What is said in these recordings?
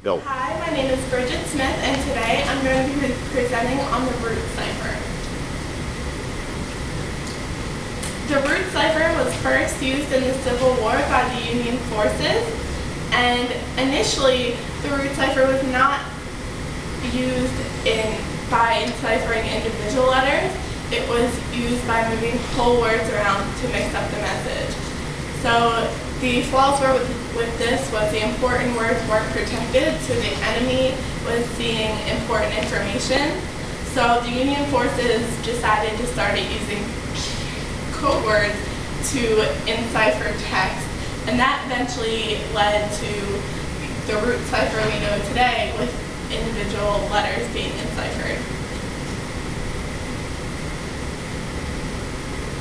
Go. Hi, my name is Bridget Smith, and today I'm going to be presenting on the root cipher. The root cipher was first used in the Civil War by the Union forces, and initially the root cipher was not used by enciphering individual letters. It was used by moving whole words around to mix up the message. So the flaws were with this was the important words weren't protected, so the enemy was seeing important information. So the Union forces decided to start using code words to encipher text, and that eventually led to the root cipher we know today, with individual letters being enciphered.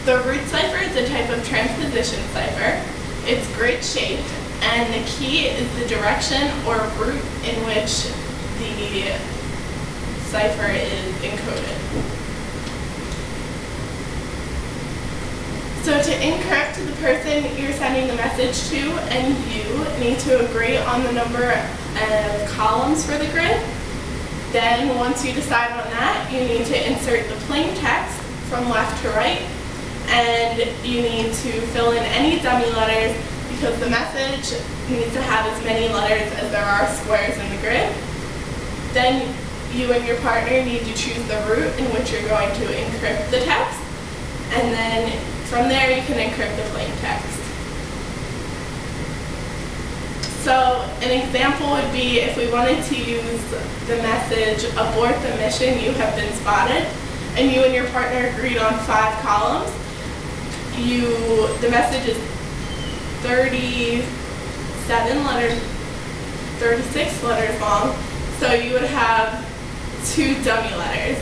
The root cipher is a type of transposition cipher. It's grid-shaped, and the key is the direction or route in which the cipher is encoded. So to encrypt, the person you're sending the message to and you need to agree on the number of columns for the grid. Then once you decide on that, you need to insert the plain text from left to right, and you need to fill in any dummy letters because the message needs to have as many letters as there are squares in the grid. Then you and your partner need to choose the route in which you're going to encrypt the text, and then from there you can encrypt the plain text. So an example would be if we wanted to use the message, "Abort the mission, you have been spotted," and you and your partner agreed on 5 columns. The message is 36 letters long, so you would have 2 dummy letters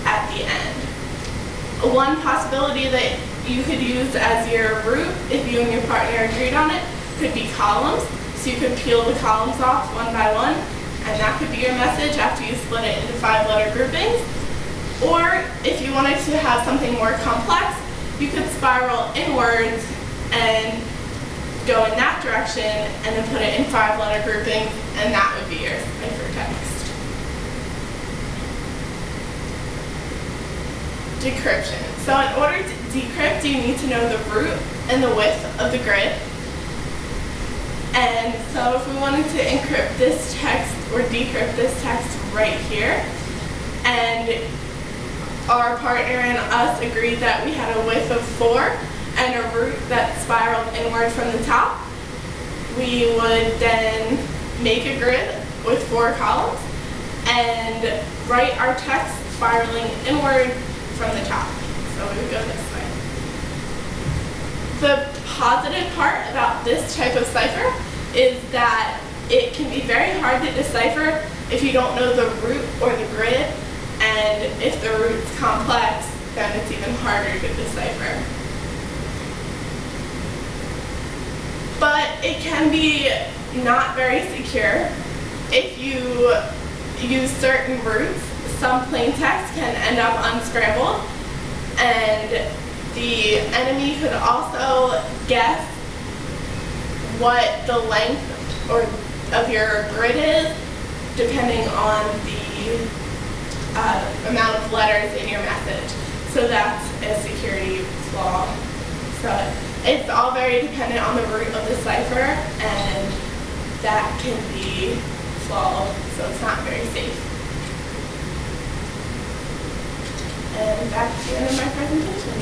at the end. One possibility that you could use as your route, if you and your partner agreed on it, could be columns. So you could peel the columns off one by one, and that could be your message after you split it into 5-letter groupings. Or if you wanted to have something more complex, you could spiral inwards and go in that direction and then put it in 5-letter groupings, and that would be your ciphertext. Decryption. So in order to decrypt, you need to know the root and the width of the grid. And so if we wanted to encrypt this text or decrypt this text right here, and our partner and us agreed that we had a width of 4 and a root that spiraled inward from the top, we would then make a grid with 4 columns and write our text spiraling inward from the top. So we would go this way. The positive part about this type of cipher is that it can be very hard to decipher if you don't know the root or the grid, and if the root's complex, then it's even harder to decipher. But it can be not very secure. If you use certain roots, some plain text can end up unscrambled, and the enemy could also guess what the length of your grid is, depending on the amount of letters in your message. So that's a security flaw. So it's all very dependent on the root of the cipher, and that can be flawed, so it's not very safe. And that's the end of my presentation.